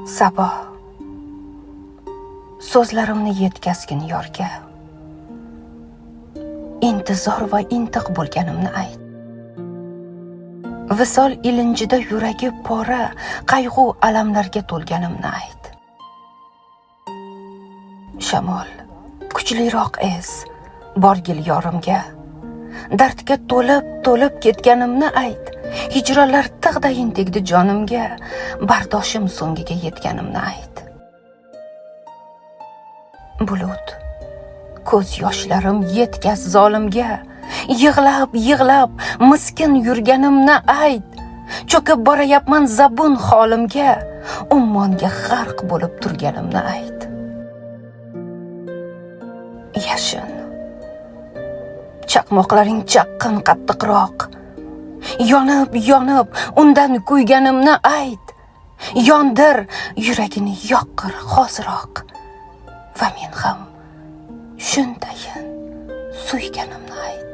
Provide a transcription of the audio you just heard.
Sabo, so'zlarimni yetkazgin yorga. Intizor va intiq bo'lganimni ayt. Visol ilinjida yuragi pora, qayg'u alamlarga to'lganimni ayt. Shamol, kuchliroq es, borgil yorimga. Dardga to'lib ketganimni ayt. Hijronlar tig'dayin tegdi jonimga, bardoshim so'ngiga yetganimni ayt. Bulut, ko'z yoshlarim yetkaz zolimga, yig'lab miskin yurganimni ayt. Cho'kib borayapman zabun holimga, ummonga g'arq bo'lib turganimni ayt. Yashin, chaqmoqlaring chaqqan qattiqroq. Yonib undan kuyganimni ayt. Yondir yuragini yoqqir hoziroq. Va men ham shundayin suyganimni ayt.